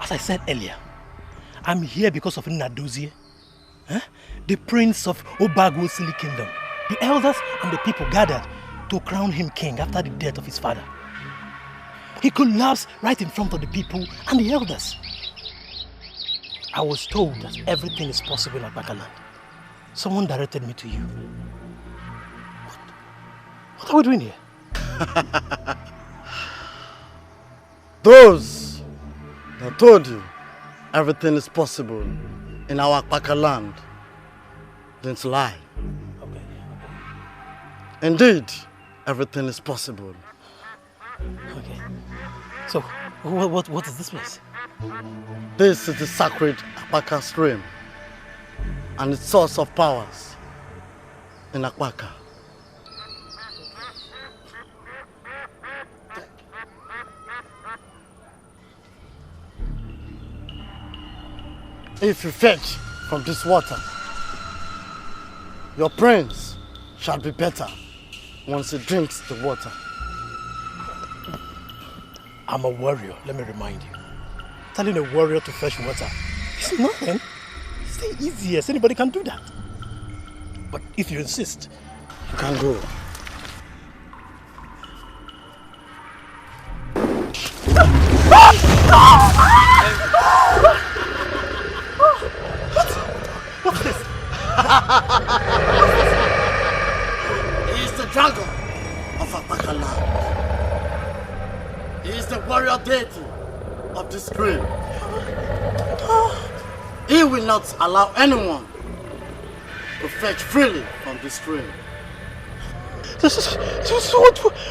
As I said earlier, I'm here because of Nnadozie, the prince of Obagosili kingdom. The elders and the people gathered to crown him king after the death of his father. He collapsed right in front of the people and the elders. I was told that everything is possible in Akpakaland. Someone directed me to you. What are we doing here? Those that told you everything is possible in our Akpakaland didn't lie. Okay. Indeed, everything is possible. Okay. So, what is this place? This is the sacred Akpaka stream and its source of powers in Akpaka. If you fetch from this water, your prince shall be better once he drinks the water. I'm a warrior, let me remind you. Telling a warrior to fetch water is nothing. It's the easiest. Anybody can do that. But if you insist, you can go. What's this? He is the dragon of Akpakaland. He is the warrior deity of the stream. He will not allow anyone to fetch freely from the stream.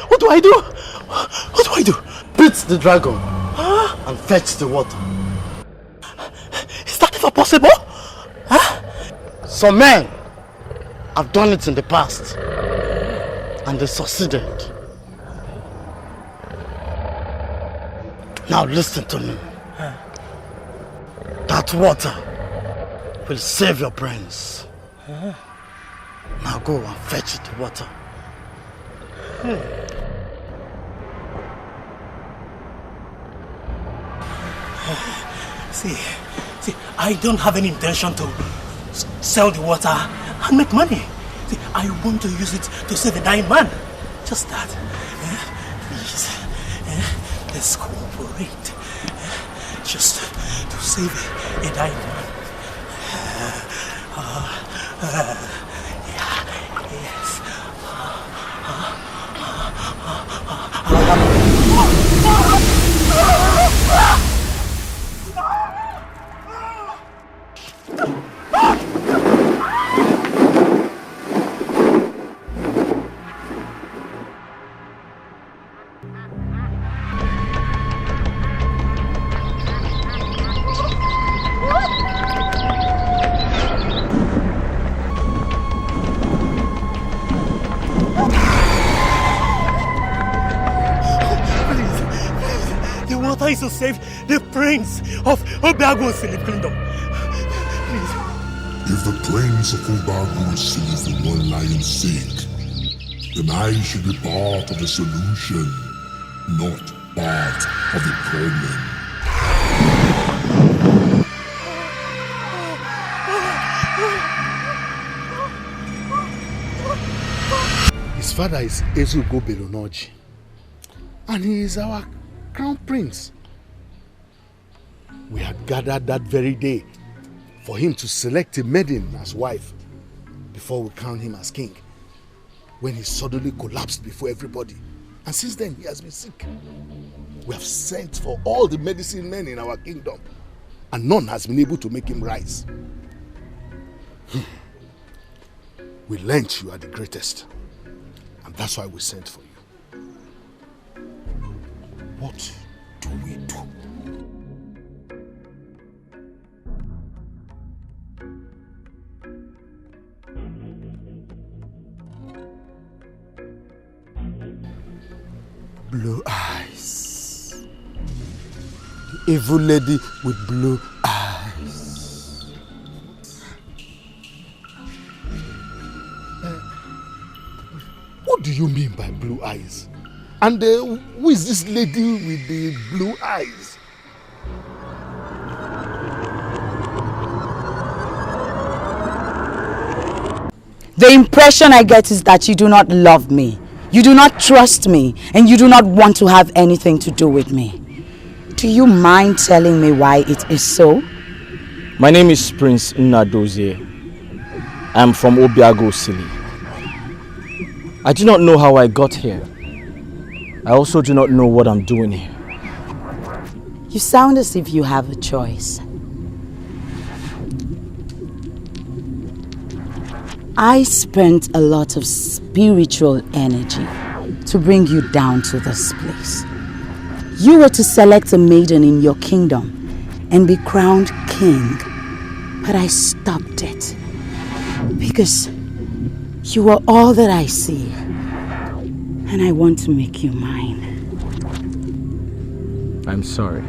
What do I do? What do I do? Beat the dragon and fetch the water. Is that ever possible? Some men have done it in the past and they succeeded. Now listen to me. That water will save your brains. Now go and fetch the water. See, I don't have any intention to sell the water and make money. See, I want to use it to save a dying man. Just that. Please, let's cooperate. Just to save a dying man. Yes. To save the prince of Obagosili kingdom. Please. If the prince of Obagosili is the one lion's sake, then I should be part of the solution, not part of the problem. His father is Ezugo Belonoji, and he is our crown prince. We had gathered that very day for him to select a maiden as wife before we crown him as king, when he suddenly collapsed before everybody. And since then he has been sick. We have sent for all the medicine men in our kingdom and none has been able to make him rise. We learnt you are the greatest, and that's why we sent for you. What do we do? Blue eyes. The evil lady with blue eyes. What do you mean by blue eyes? And who is this lady with the blue eyes? The impression I get is that you do not love me, you do not trust me, and you do not want to have anything to do with me. Do you mind telling me why it is so? My name is Prince Nnadozie. I am from Obiago Sili. I do not know how I got here. I also do not know what I'm doing here. You sound as if you have a choice. I spent a lot of spiritual energy to bring you down to this place. You were to select a maiden in your kingdom and be crowned king, but I stopped it because you are all that I see, and I want to make you mine. I'm sorry.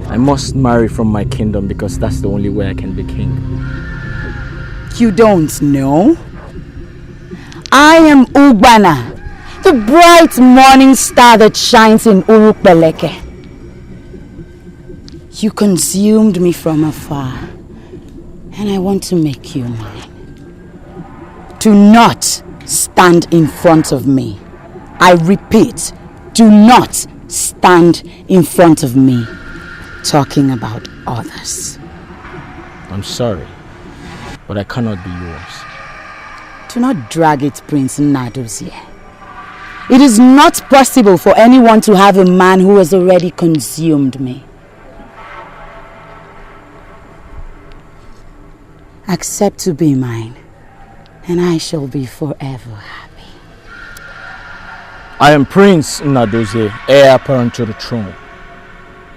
I must marry from my kingdom because that's the only way I can be king. You don't know? I am Ugbana, the bright morning star that shines in Urukbeleke. You consumed me from afar, and I want to make you mine. Do not stand in front of me. I repeat, do not stand in front of me talking about others. I'm sorry, but I cannot be yours. Do not drag it, Prince Nnadozie. It is not possible for anyone to have a man who has already consumed me. Accept to be mine, and I shall be forever happy. I am Prince Nnadozie, heir apparent to the throne.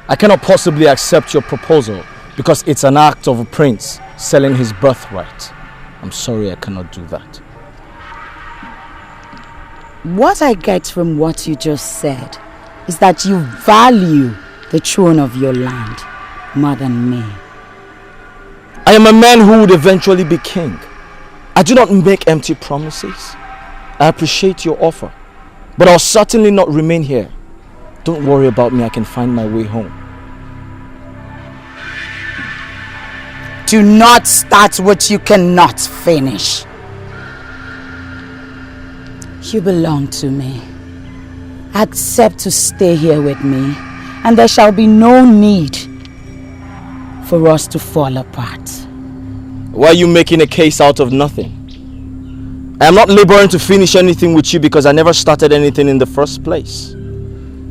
I cannot possibly accept your proposal because it's an act of a prince selling his birthright. I'm sorry, I cannot do that. What I get from what you just said is that you value the throne of your land more than me. I am a man who would eventually be king. I do not make empty promises. I appreciate your offer, but I'll certainly not remain here. Don't worry about me, I can find my way home. Do not start what you cannot finish. You belong to me. Accept to stay here with me, and there shall be no need for us to fall apart. Why are you making a case out of nothing? I am not laboring to finish anything with you because I never started anything in the first place.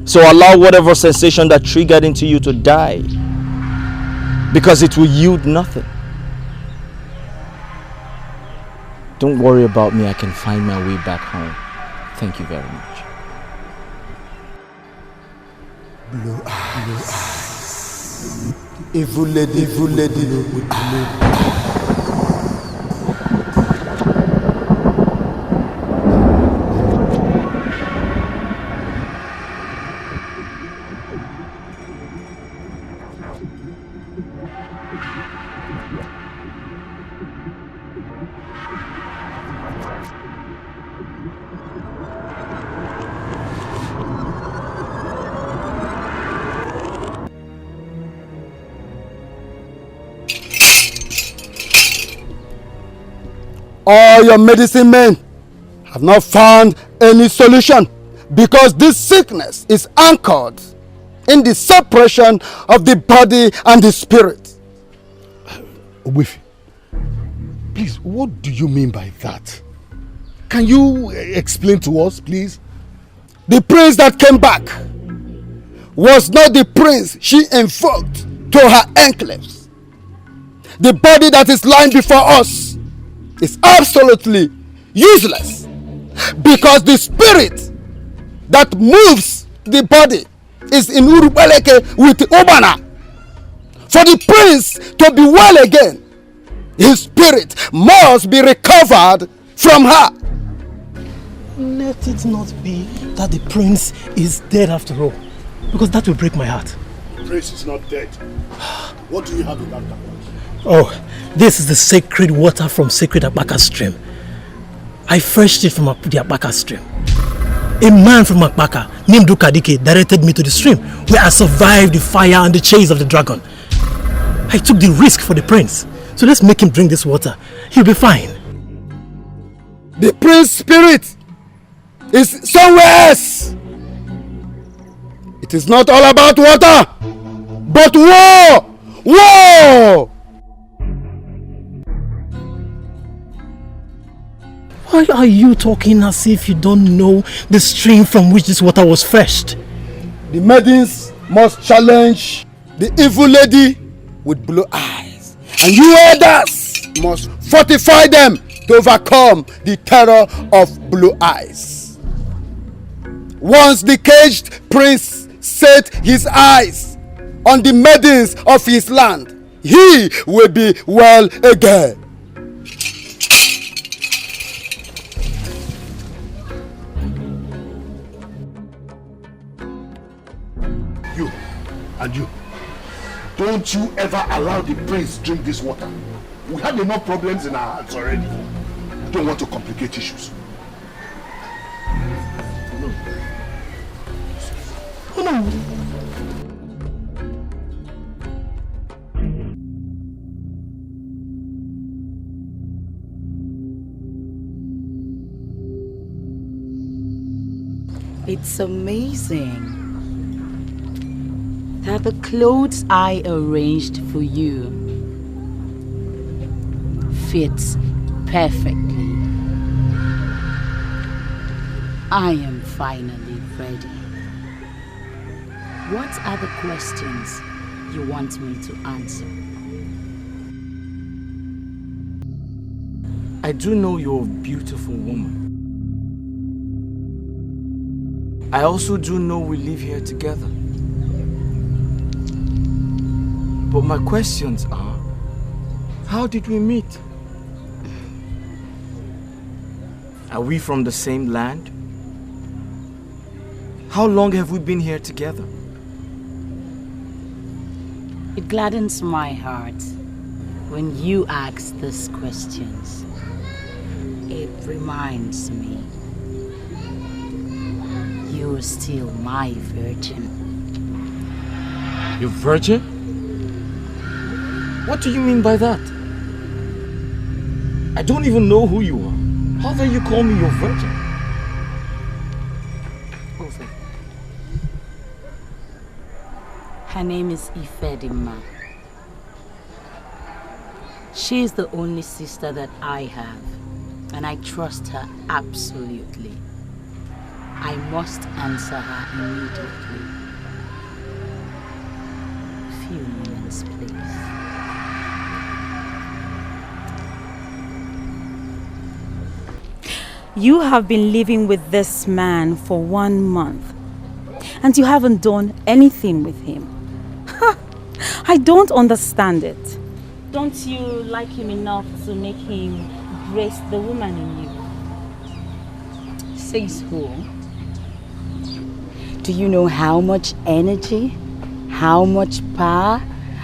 So allow whatever sensation that triggered into you to die, because it will yield nothing. Don't worry about me, I can find my way back home. Thank you very much. Blue eyes. Evil lady with blue eyes. All your medicine men have not found any solution because this sickness is anchored in the separation of the body and the spirit. Ogbuefi, please, what do you mean by that? Can you explain to us, please? The prince that came back was not the prince she invoked to her enclaves. The body that is lying before us is absolutely useless because the spirit that moves the body is in Urubeleke with Obana. For the prince to be well again, his spirit must be recovered from her. Let it not be that the prince is dead after all, because that will break my heart. The prince is not dead. What do you have in that cup? Oh, this is the sacred water from sacred Akpaka stream. I fetched it from the Akpaka stream. A man from Akpaka named Dukadike directed me to the stream where I survived the fire and the chase of the dragon. I took the risk for the prince. So let's make him drink this water. He'll be fine. The prince's spirit is somewhere else. It is not all about water, but war! War! Why are you talking as if you don't know the stream from which this water was fetched? The maidens must challenge the evil lady with blue eyes, and you elders must fortify them to overcome the terror of blue eyes. Once the caged prince set his eyes on the maidens of his land, he will be well again. You, and you, don't you ever allow the prince drink this water. We had enough problems in our hands already. We don't want to complicate issues. No. It's amazing that the clothes I arranged for you fits perfectly. I am finally ready. What are the questions you want me to answer? I do know you're a beautiful woman. I also do know we live here together. But my questions are, how did we meet? Are we from the same land? How long have we been here together? It gladdens my heart when you ask these questions. It reminds me you're still my virgin. You're virgin? What do you mean by that? I don't even know who you are. How dare you call me your virgin? Her name is Ifedima. She is the only sister that I have, and I trust her absolutely. I must answer her immediately. Few moments, please. You have been living with this man for 1 month, and you haven't done anything with him. I don't understand it. Don't you like him enough to make him grace the woman in you? Says who? Do you know how much energy, how much power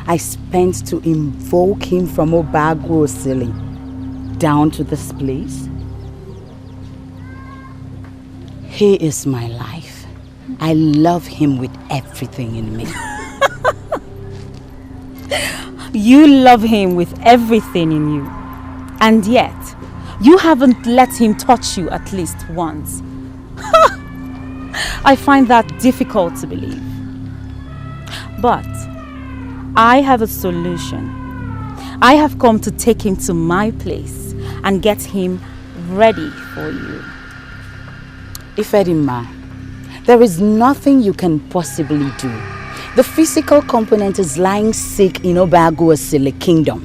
I spent to invoke him from Obagwosili down to this place? He is my life. I love him with everything in me. You love him with everything in you, and yet you haven't let him touch you at least once. I find that difficult to believe. But I have a solution. I have come to take him to my place and get him ready for you. Ifedima, there is nothing you can possibly do. The physical component is lying sick in Obagwosili kingdom.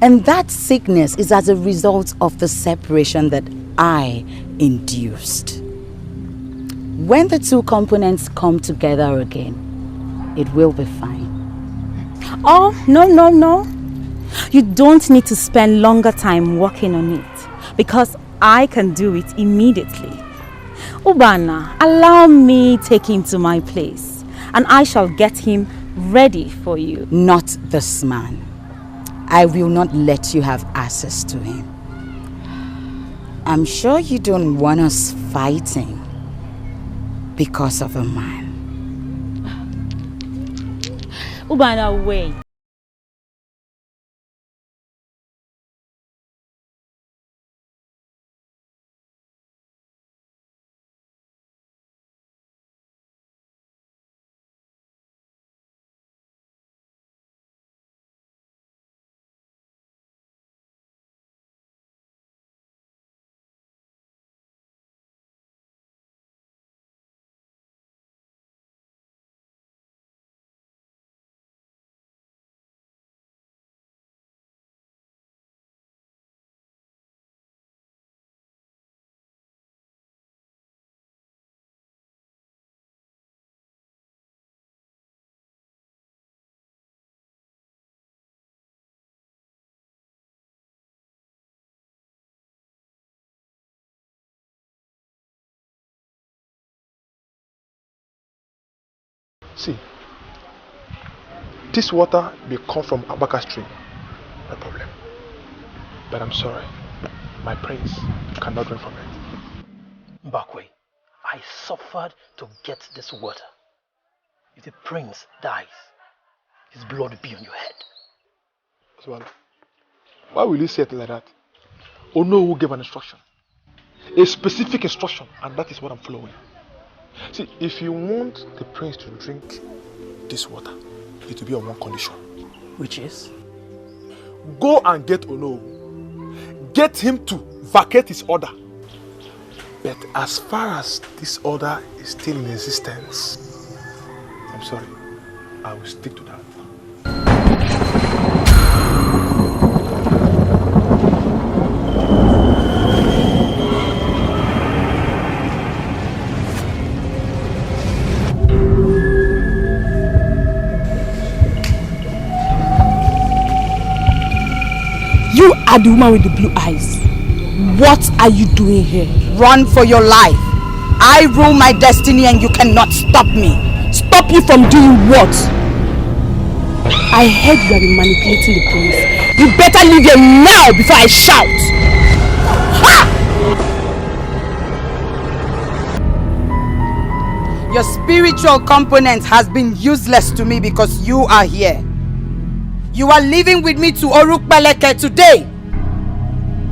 And that sickness is as a result of the separation that I induced. When the two components come together again, it will be fine. Oh, no. You don't need to spend longer time working on it, because I can do it immediately. Ubana, allow me take him to my place, and I shall get him ready for you. Not this man. I will not let you have access to him. I'm sure you don't want us fighting because of a man. Ubana, wait. See, this water may come from Abaka stream. No problem. But I'm sorry. My prince cannot drink from it. Mbakwe, I suffered to get this water. If the prince dies, his blood will be on your head. Oswald, why will you say it like that? Ono who gave an instruction. A specific instruction, and that is what I'm following. See, if you want the prince to drink this water, it will be on one condition. Which is? Go and get Ono. Get him to vacate his order. But as far as this order is still in existence, I'm sorry, I will stick to that. You are the woman with the blue eyes. What are you doing here? Run for your life. I rule my destiny and you cannot stop me. Stop you from doing what? I heard you have been manipulating the prince. You better leave here now before I shout. Ha! Your spiritual component has been useless to me because you are here. You are leaving with me to Orukpeleke today.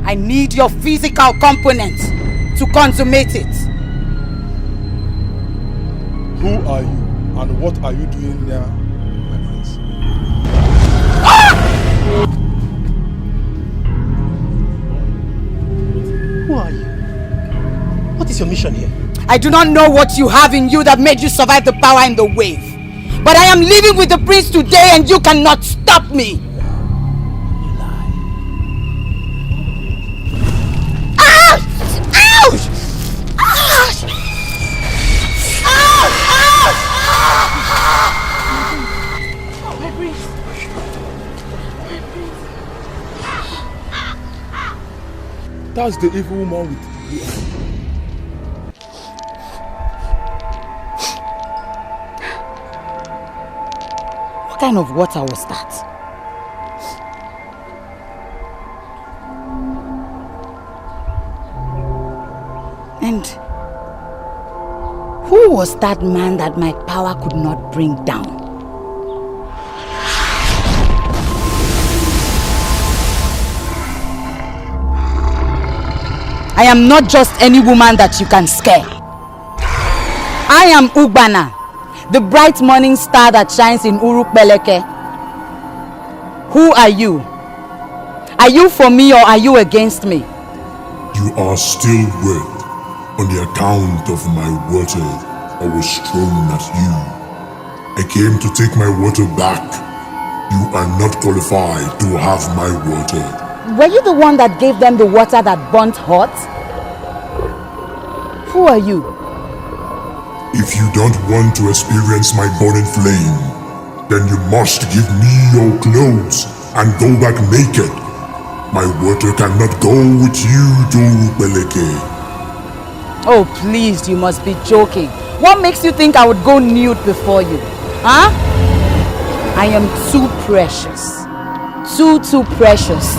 I need your physical component to consummate it. Who are you and what are you doing there, my prince? Who are you? What is your mission here? I do not know what you have in you that made you survive the power and the wave. But I am living with the prince today and you cannot stop me. You lie. Ouch! Ouch! Ouch! Ouch! Ouch! Oh, my prince. That's the evil woman with the eye. What kind of water was that? And who was that man that my power could not bring down? I am not just any woman that you can scare. I am Ugbana, the bright morning star that shines in Urukpeleke. Who are you? Are you for me or are you against me? You are still wet on the account of my water I was thrown at you. I came to take my water back. You are not qualified to have my water. Were you the one that gave them the water that burnt hot? Who are you? If you don't want to experience my burning flame, then you must give me your clothes and go back naked. My water cannot go with you to Beleke. Oh please, you must be joking. What makes you think I would go nude before you? Huh? I am too precious. Too precious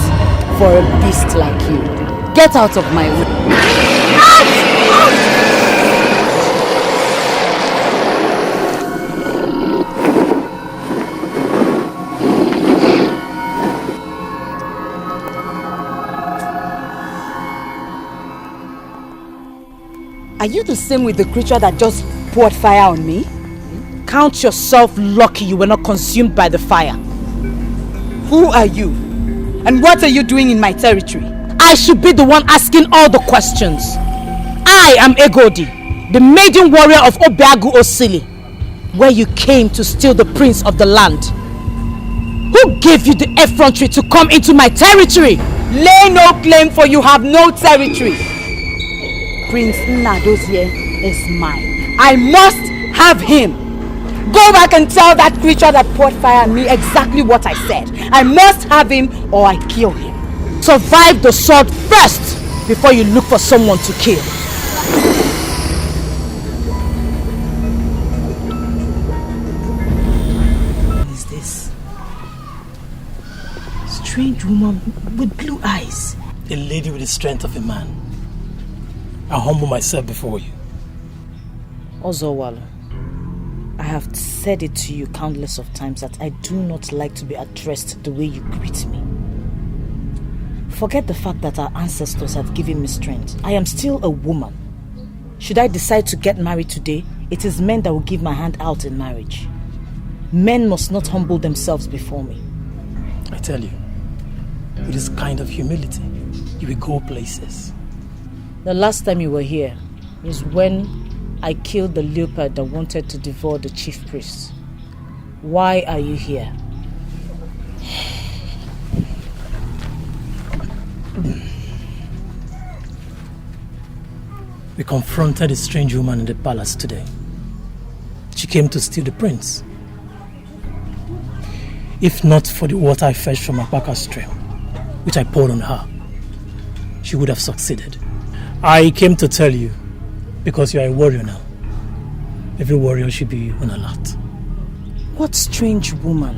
for a beast like you. Get out of my way. Are you the same with the creature that just poured fire on me? Count yourself lucky you were not consumed by the fire. Who are you? And what are you doing in my territory? I should be the one asking all the questions. I am Egodi, the maiden warrior of Obiagu Osili, where you came to steal the prince of the land. Who gave you the effrontery to come into my territory? Lay no claim, for you have no territory. Prince Nnadozie is mine. I must have him. Go back and tell that creature that poured fire on me exactly what I said. I must have him or I kill him. Survive the sword first before you look for someone to kill. strange woman with blue eyes. A lady with the strength of a man. I humble myself before you. Ozowalo, I have said it to you countless of times that I do not like to be addressed the way you greet me. Forget the fact that our ancestors have given me strength. I am still a woman. Should I decide to get married today, it is men that will give my hand out in marriage. Men must not humble themselves before me. I tell you, with this kind of humility, you will go places. The last time you were here is when I killed the leopard that wanted to devour the chief priest. Why are you here? We confronted a strange woman in the palace today. She came to steal the prince. If not for the water I fetched from Apaka stream, which I poured on her, she would have succeeded. I came to tell you, because you are a warrior now. Every warrior should be on alert. What strange woman?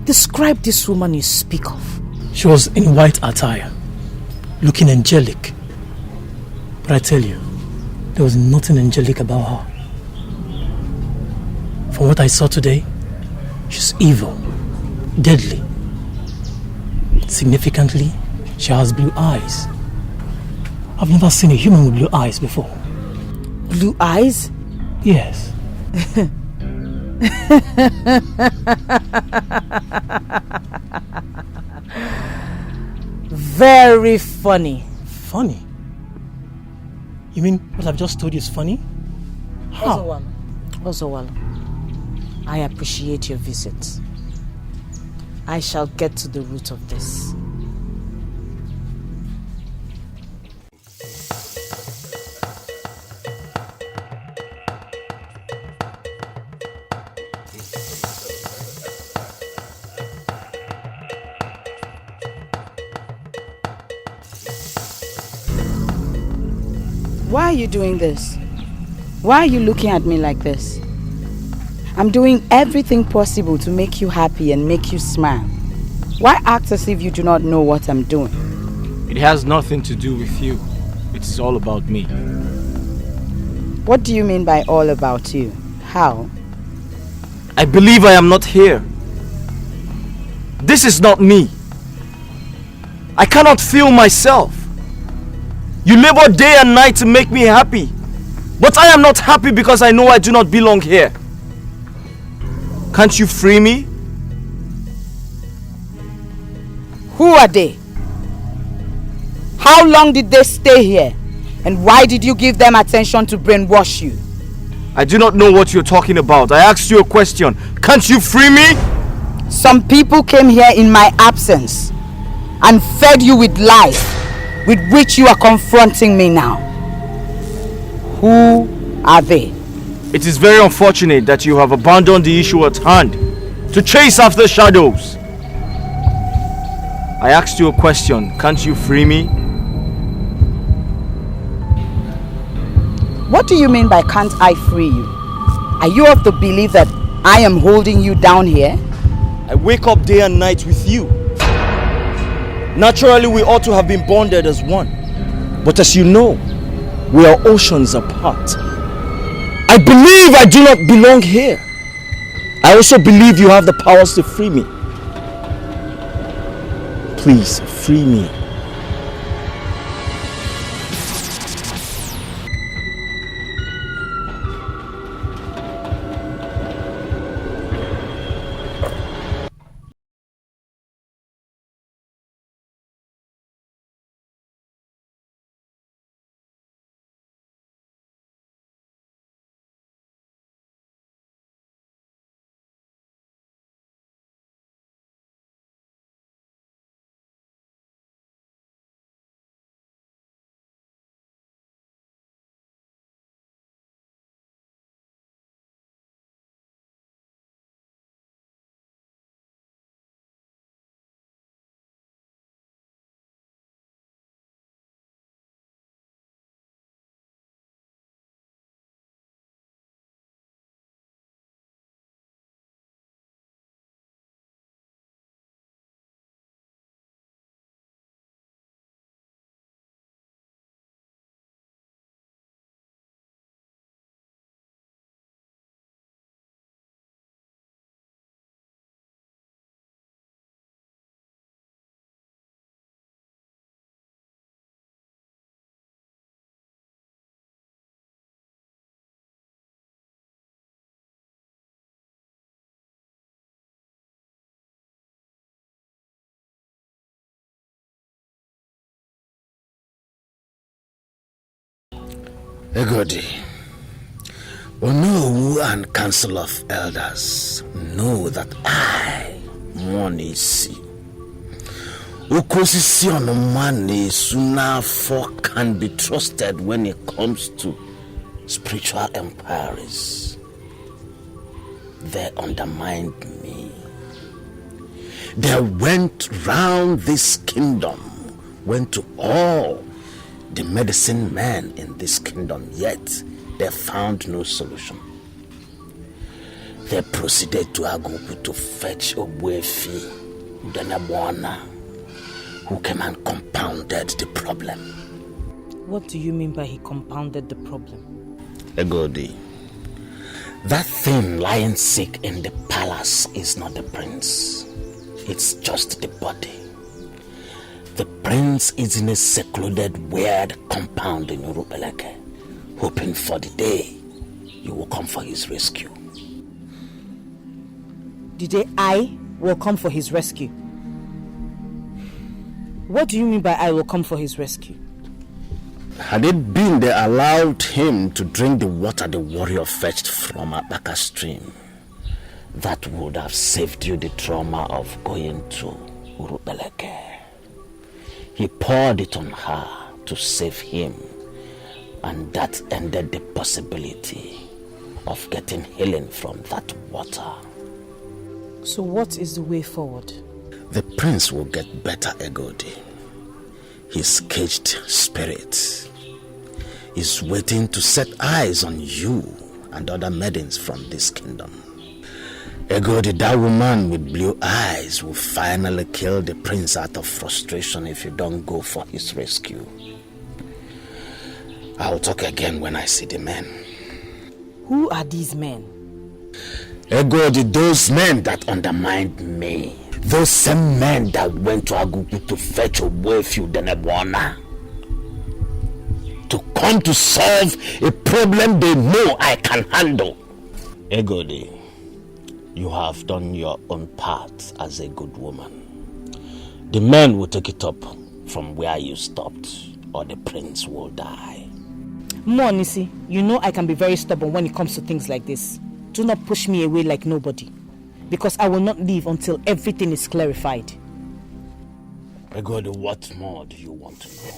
Describe this woman you speak of. She was in white attire, looking angelic. But I tell you, there was nothing angelic about her. From what I saw today, she's evil, deadly. Significantly, she has blue eyes. I've never seen a human with blue eyes before. Blue eyes? Yes. Very funny. Funny? You mean what I've just told you is funny? How? Ozowalo, I appreciate your visit. I shall get to the root of this. Why are you doing this? Why are you looking at me like this? I'm doing everything possible to make you happy and make you smile. Why act as if you do not know what I'm doing? It has nothing to do with you. It's all about me. What do you mean by all about you? How? I believe I am not here. This is not me. I cannot feel myself. You labor day and night to make me happy. But I am not happy because I know I do not belong here. Can't you free me? Who are they? How long did they stay here? And why did you give them attention to brainwash you? I do not know what you're talking about. I asked you a question. Can't you free me? Some people came here in my absence and fed you with lies, with which you are confronting me now. Who are they? It is very unfortunate that you have abandoned the issue at hand to chase after shadows. I asked you a question. Can't you free me? What do you mean by can't I free you? Are you of the belief that I am holding you down here? I wake up day and night with you. Naturally, we ought to have been bonded as one. But as you know, we are oceans apart. I believe I do not belong here. I also believe you have the powers to free me. Please, free me. Edochie, Onowu and Council of Elders know that I, Onny, Okosisi Onomane Sunafo can be trusted when it comes to spiritual inquiries. They undermined me. They went round this kingdom, went to all the medicine men in this kingdom, yet they found no solution. They proceeded to Agupu to fetch Ogbuefi Udenebona, who came and compounded the problem. What do you mean by he compounded the problem? Edochie, that thing lying sick in the palace is not the prince. It's just the body. The prince is in a secluded, weird compound in Urubeleke, hoping for the day you will come for his rescue. The day I will come for his rescue? What do you mean by I will come for his rescue? Had it been they allowed him to drink the water the warrior fetched from Abaka stream, that would have saved you the trauma of going to Urubeleke. He poured it on her to save him, and that ended the possibility of getting healing from that water. So what is the way forward? The prince will get better, Edochie. His caged spirit is waiting to set eyes on you and other maidens from this kingdom. Edochie, that woman with blue eyes will finally kill the prince out of frustration if you don't go for his rescue. I'll talk again when I see the men. Who are these men? Edochie, those men that undermined me. Those same men that went to Agupu to fetch Ogbuefi Udenebona. To come to solve a problem they know I can handle. Edochie, you have done your own part as a good woman. The men will take it up from where you stopped, or the prince will die. Onny, you know I can be very stubborn when it comes to things like this. Do not push me away like nobody, because I will not leave until everything is clarified. Edochie, what more do you want to know?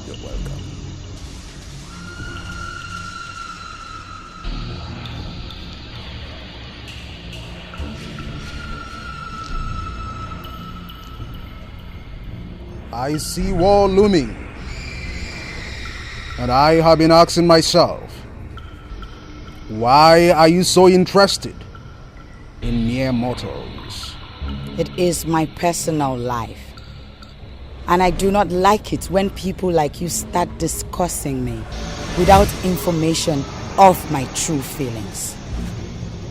You're welcome. I see war looming, and I have been asking myself, why are you so interested in mere mortals? It is my personal life. And I do not like it when people like you start discussing me without information of my true feelings.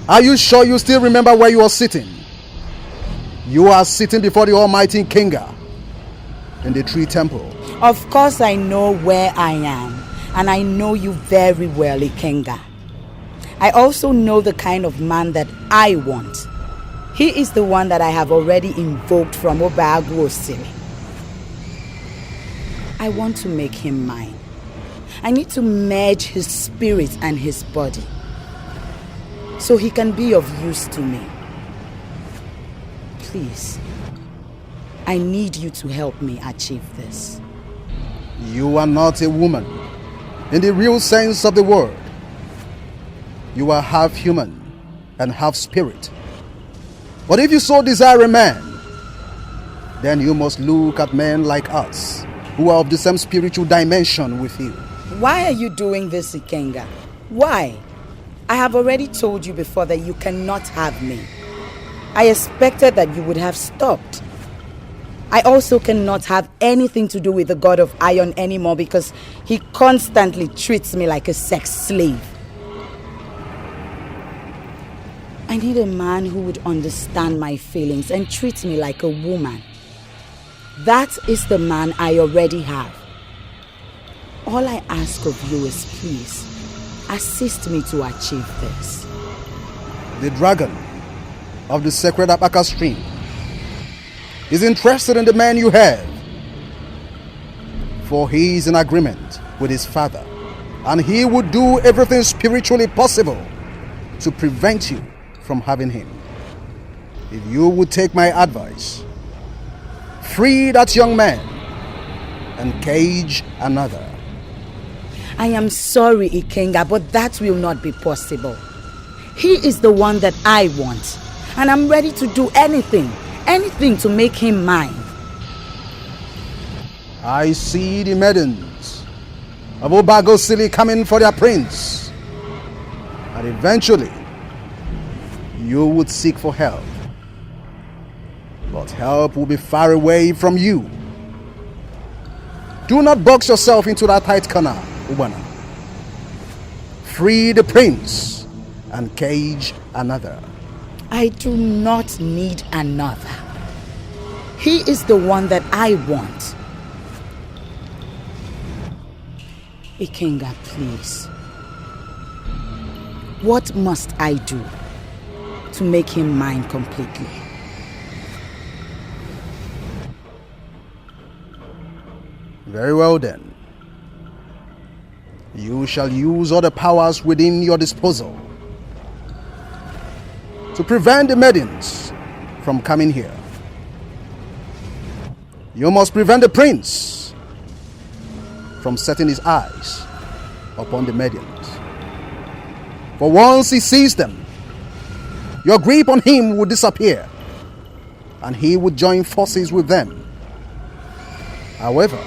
Are you sure you still remember where you are sitting? You are sitting before the Almighty Kinga in the tree temple. Of course I know where I am, and I know you very well, Ikenga. I also know the kind of man that I want. He is the one that I have already invoked from Obagu Osili. I want to make him mine. I need to merge his spirit and his body so he can be of use to me. Please, I need you to help me achieve this. You are not a woman in the real sense of the word. You are half human and half spirit. But if you so desire a man, then you must look at men like us, who are of the same spiritual dimension with you. Why are you doing this, Ikenga? Why? I have already told you before that you cannot have me. I expected that you would have stopped. I also cannot have anything to do with the god of iron anymore because he constantly treats me like a sex slave. I need a man who would understand my feelings and treat me like a woman. That is the man I already have. All I ask of you is please, assist me to achieve this. The dragon of the sacred Apaka stream is interested in the man you have, for he is in agreement with his father, and he would do everything spiritually possible to prevent you from having him. If you would take my advice, free that young man and cage another. I am sorry, Ikenga, but that will not be possible. He is the one that I want, and I'm ready to do anything to make him mine. I see the maidens of Obago City coming for their prince, and eventually you would seek for help. But help will be far away from you. Do not box yourself into that tight corner, Ubana. Free the prince and cage another. I do not need another. He is the one that I want. Ikenga, please. What must I do to make him mine completely? Very well then. You shall use all the powers within your disposal to prevent the maidens from coming here. You must prevent the prince from setting his eyes upon the maidens. For once he sees them, your grip on him will disappear, and he would join forces with them. However,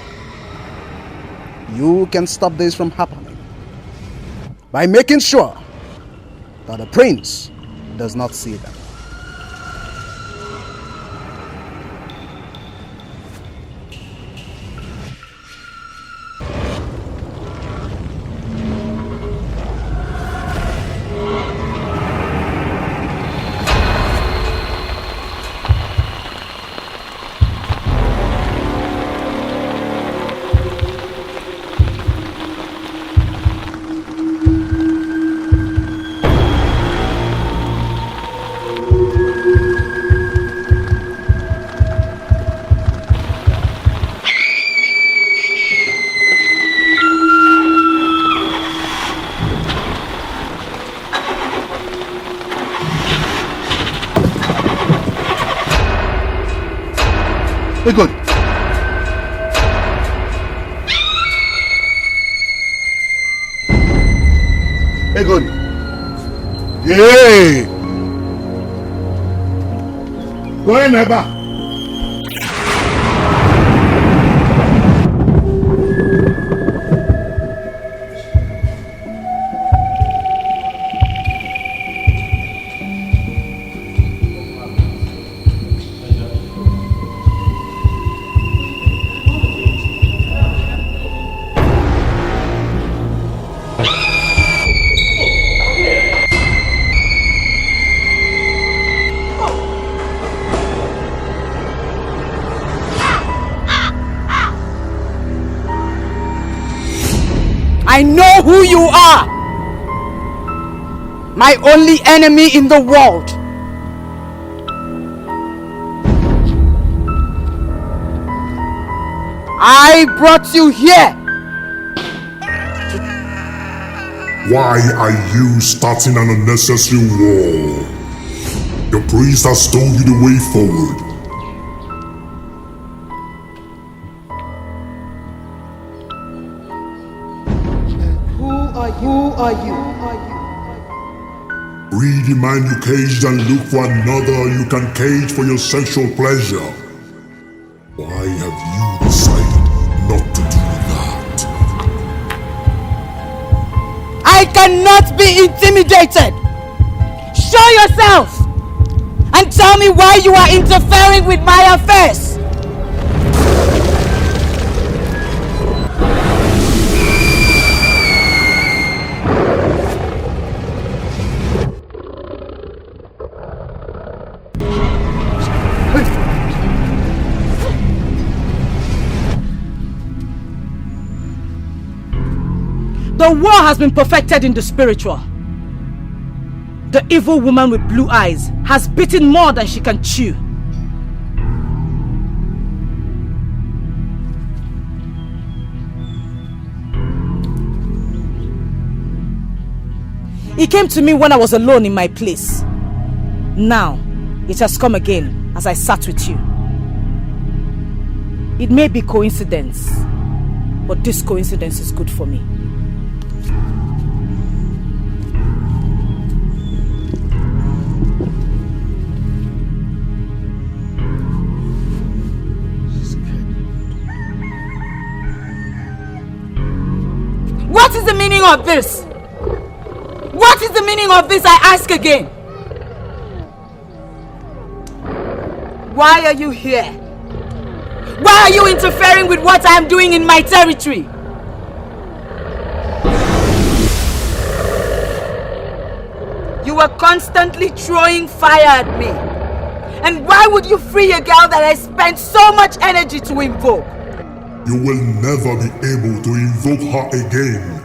you can stop this from happening by making sure that the prince does not see them. Good. Good. Yay! Go in, Eba. I know who you are. My only enemy in the world. I brought you here. Why are you starting an unnecessary war? Your priest has told you the way forward. Who are you? Free the man you caged and look for another you can cage for your sexual pleasure. Why have you decided not to do that? I cannot be intimidated. Show yourself and tell me why you are interfering with my affairs. The war has been perfected in the spiritual. The evil woman with blue eyes has bitten more than she can chew. It came to me when I was alone in my place. Now, it has come again as I sat with you. It may be coincidence, but this coincidence is good for me. What is the meaning of this? What is the meaning of this, I ask again? Why are you here? Why are you interfering with what I am doing in my territory? You were constantly throwing fire at me. And why would you free a girl that I spent so much energy to invoke? You will never be able to invoke her again.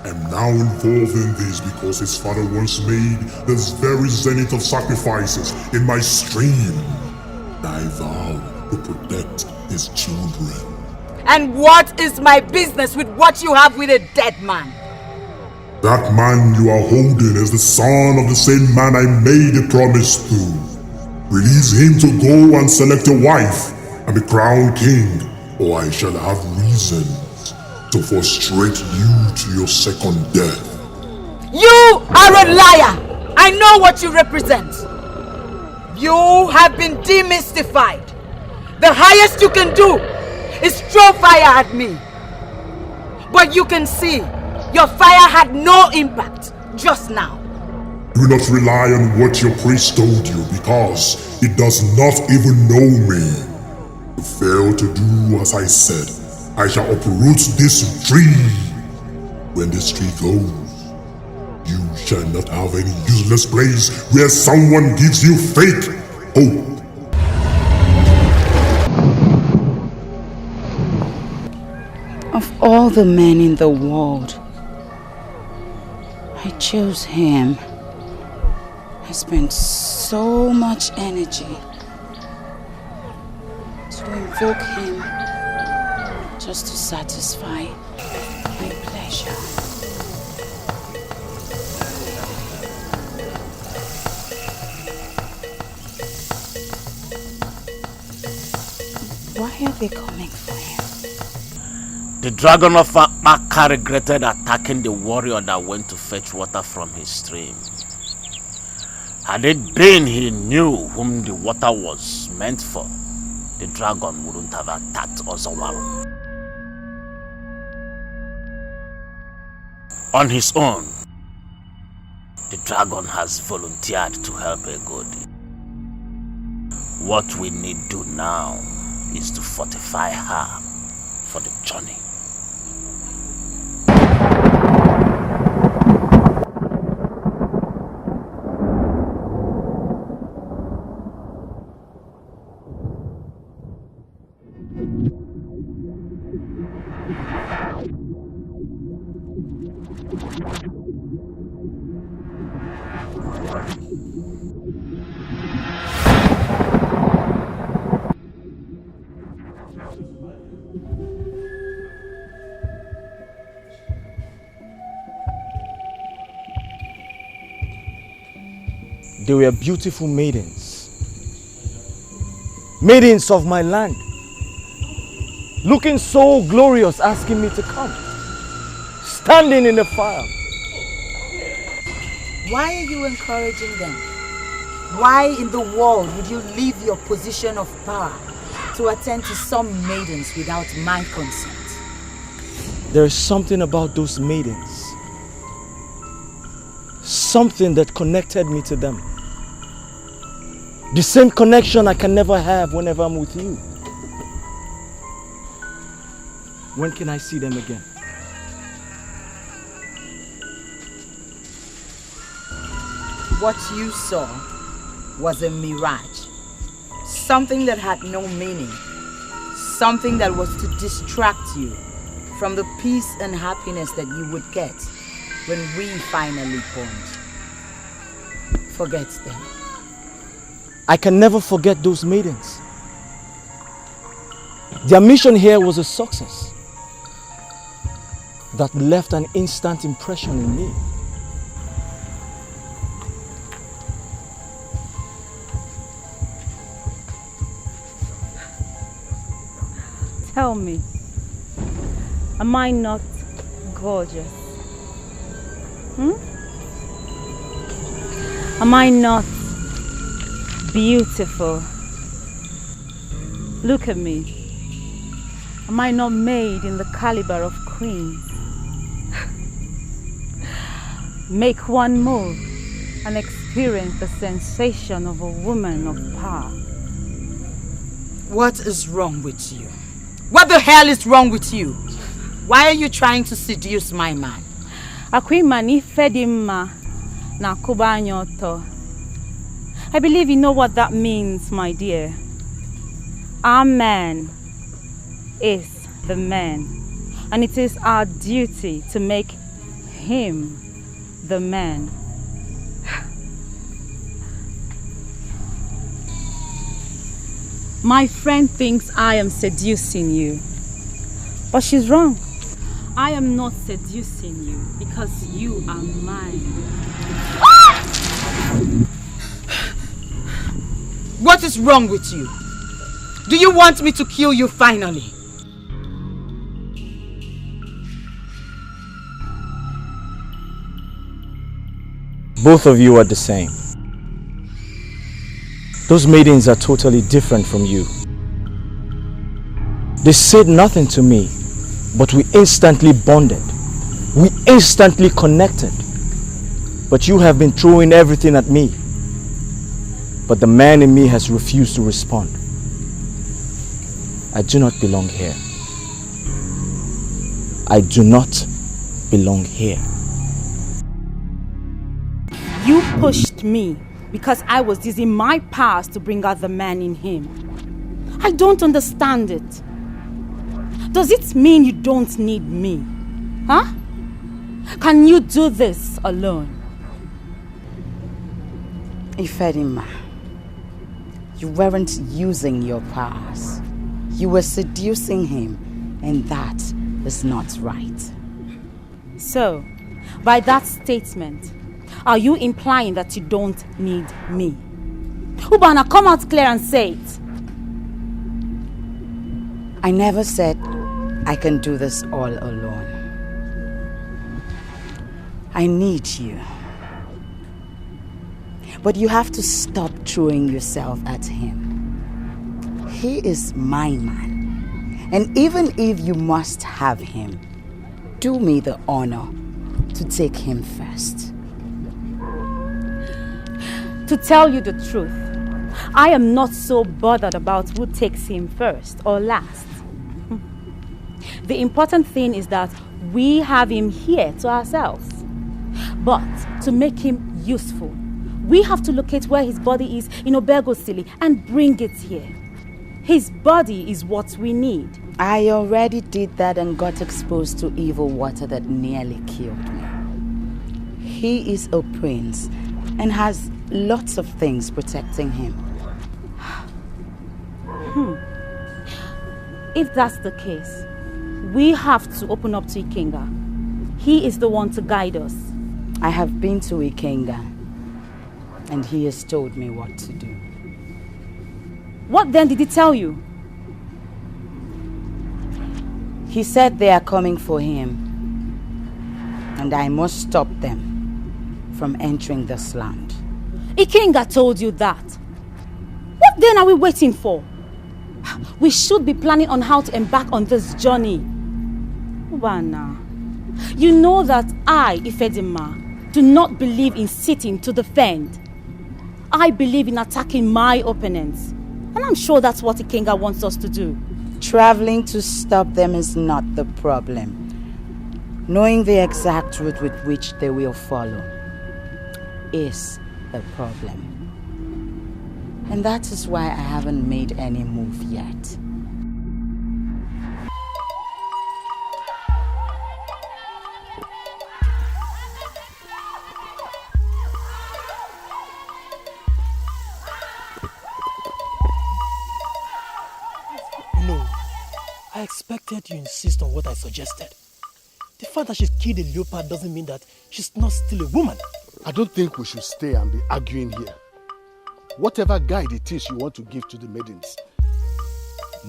I'm now involved in this because his father once made this very zenith of sacrifices in my stream. I vow to protect his children. And what is my business with what you have with a dead man? That man you are holding is the son of the same man I made a promise to. Release him to go and select a wife and be crowned king, or I shall have reasons to frustrate you to your second death. You are a liar! I know what you represent. You have been demystified. The highest you can do is throw fire at me. But you can see, your fire had no impact just now. Do not rely on what your priest told you because it does not even know me. You fail to do as I said. I shall uproot this tree. When this tree goes, you shall not have any useless place where someone gives you fake hope. Of all the men in the world, I chose him. I spent so much energy to invoke him just to satisfy my pleasure. Why are they coming for him? The dragon of Akaka regretted attacking the warrior that went to fetch water from his stream. Had it been he knew whom the water was meant for, the dragon wouldn't have attacked Ozawaru. On his own, the dragon has volunteered to help Egodi. What we need do now is to fortify her for the journey. They were beautiful maidens. Maidens of my land. Looking so glorious, asking me to come. Standing in the fire. Why are you encouraging them? Why in the world would you leave your position of power to attend to some maidens without my consent? There is something about those maidens. Something that connected me to them. The same connection I can never have whenever I'm with you. When can I see them again? What you saw was a mirage. Something that had no meaning. Something that was to distract you from the peace and happiness that you would get when we finally bond. Forget them. I can never forget those maidens. Their mission here was a success that left an instant impression in me. Tell me, am I not gorgeous? Am I not beautiful? Look at me. Am I not made in the caliber of queens? Make one move and experience the sensation of a woman of power. What is wrong with you? What the hell is wrong with you? Why are you trying to seduce my man? Akwimani fedima na kubanyoto. I believe you know what that means, my dear. Our man is the man, and it is our duty to make him the man. My friend thinks I am seducing you, but she's wrong. I am not seducing you because you are mine. What is wrong with you? Do you want me to kill you finally? Both of you are the same. Those maidens are totally different from you. They said nothing to me, but we instantly bonded. We instantly connected. But you have been throwing everything at me. But the man in me has refused to respond. I do not belong here. I do not belong here. You pushed me because I was using my powers to bring out the man in him. I don't understand it. Does it mean you don't need me? Huh? Can you do this alone? Ifedima, you weren't using your powers. You were seducing him, and that is not right. So, by that statement, are you implying that you don't need me? Ubana, come out clear and say it. I never said I can do this all alone. I need you. But you have to stop throwing yourself at him. He is my man. And even if you must have him, do me the honor to take him first. To tell you the truth, I am not so bothered about who takes him first or last. The important thing is that we have him here to ourselves. But to make him useful, we have to locate where his body is in Obegosili and bring it here. His body is what we need. I already did that and got exposed to evil water that nearly killed me. He is a prince and has lots of things protecting him. If that's the case, we have to open up to Ikenga. He is the one to guide us. I have been to Ikenga, and he has told me what to do. What then did he tell you? He said they are coming for him, and I must stop them from entering this land. Ikenga told you that. What then are we waiting for? We should be planning on how to embark on this journey. Ubana, you know that I, Ifedima, do not believe in sitting to defend. I believe in attacking my opponents. And I'm sure that's what Ikenga wants us to do. Traveling to stop them is not the problem. Knowing the exact route with which they will follow is the problem. And that is why I haven't made any move yet. I expected you insist on what I suggested. The fact that she killed a leopard doesn't mean that she's not still a woman. I don't think we should stay and be arguing here. Whatever guide it is you want to give to the maidens,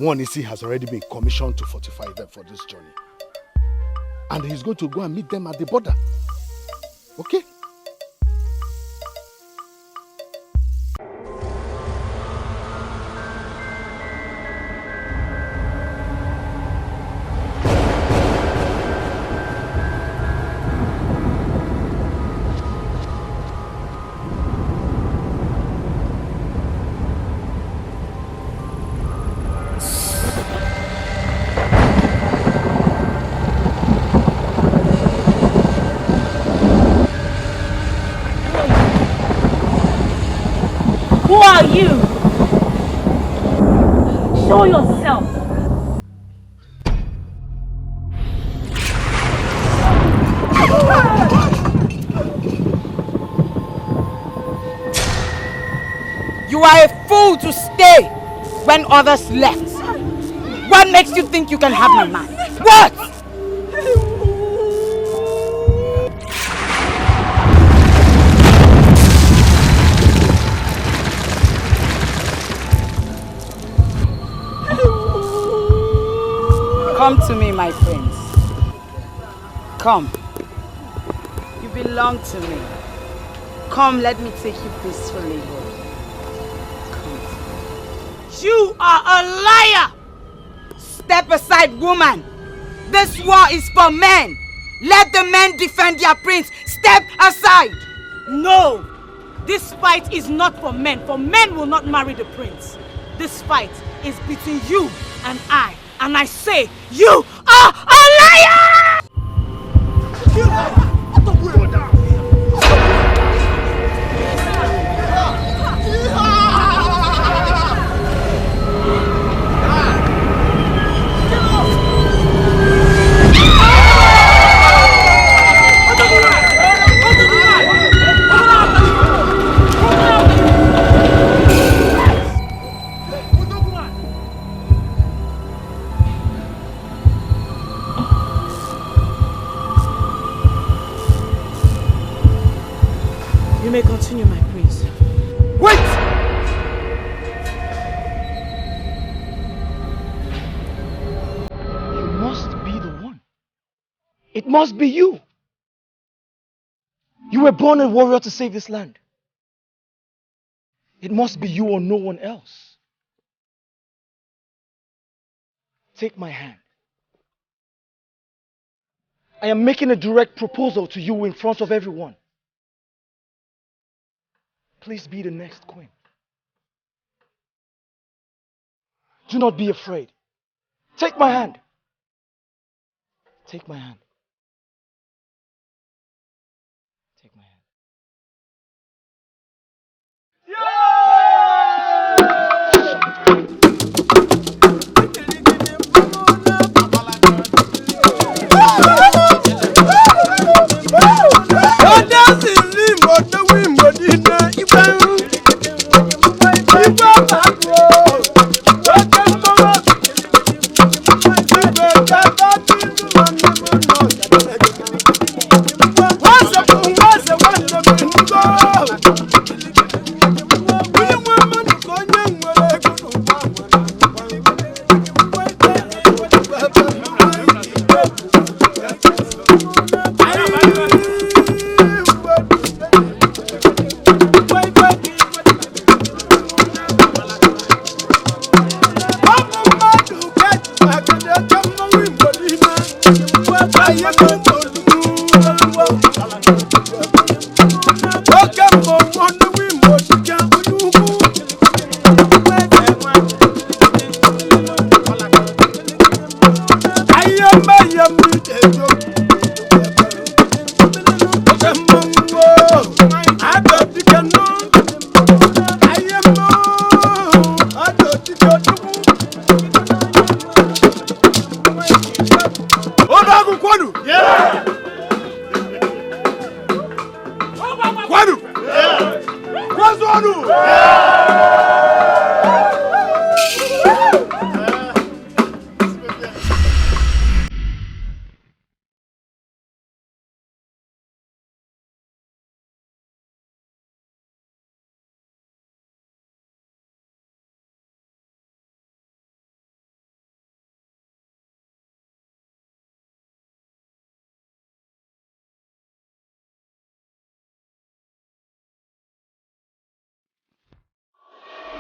Onny has already been commissioned to fortify them for this journey. And he's going to go and meet them at the border. Okay? Show yourself. You are a fool to stay when others left. What makes you think you can have my man? What? Come to me, my friends. Come. You belong to me. Come, let me take you peacefully home. Come. You are a liar! Step aside, woman. This war is for men. Let the men defend their prince. Step aside. No. This fight is not for men. For men will not marry the prince. This fight is between you and I. And I say, you are a liar! You may continue, my prince. Wait! You must be the one. It must be you. You were born a warrior to save this land. It must be you or no one else. Take my hand. I am making a direct proposal to you in front of everyone. Please be the next queen. Do not be afraid. Take my hand. Take my hand. Take my hand.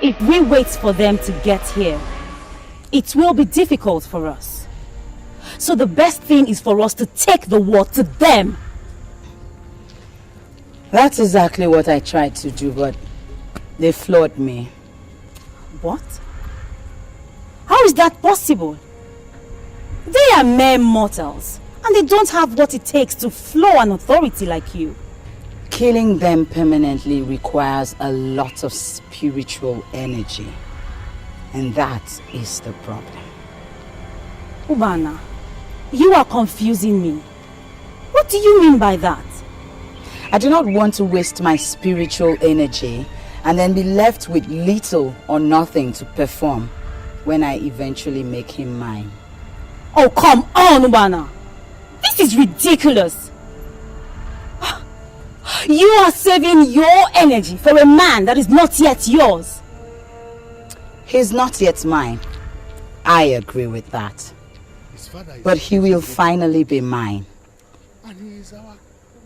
If we wait for them to get here, it will be difficult for us. So the best thing is for us to take the war to them. That's exactly what I tried to do, but they floored me. What? How is that possible? They are mere mortals, and they don't have what it takes to floor an authority like you. Killing them permanently requires a lot of spiritual energy. And that is the problem. Ubana, you are confusing me. What do you mean by that? I do not want to waste my spiritual energy and then be left with little or nothing to perform when I eventually make him mine. Oh, come on, Ubana. This is ridiculous. You are saving your energy for a man that is not yet yours. He's not yet mine. I agree with that. But he will finally be mine. And he is our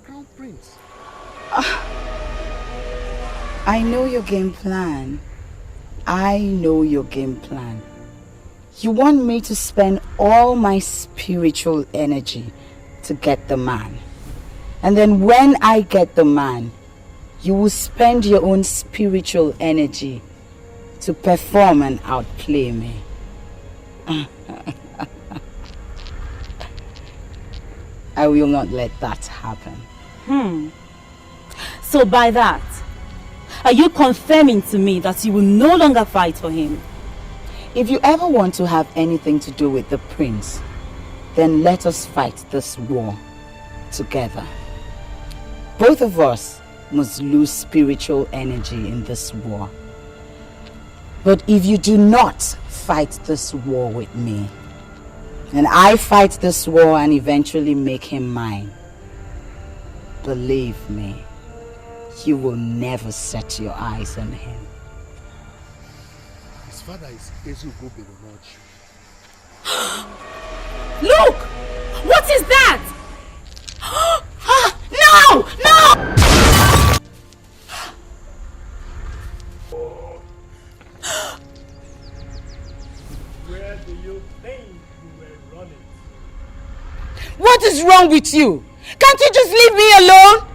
crown prince. I know your game plan. I know your game plan. You want me to spend all my spiritual energy to get the man. And then when I get the man, you will spend your own spiritual energy to perform and outplay me. I will not let that happen. So by that, are you confirming to me that you will no longer fight for him? If you ever want to have anything to do with the prince, then let us fight this war together. Both of us must lose spiritual energy in this war. But if you do not fight this war with me, and I fight this war and eventually make him mine, believe me, you will never set your eyes on him. His father is Etiko Beronochi. Look! What is that? No! No! Where do you think you were running? What is wrong with you? Can't you just leave me alone?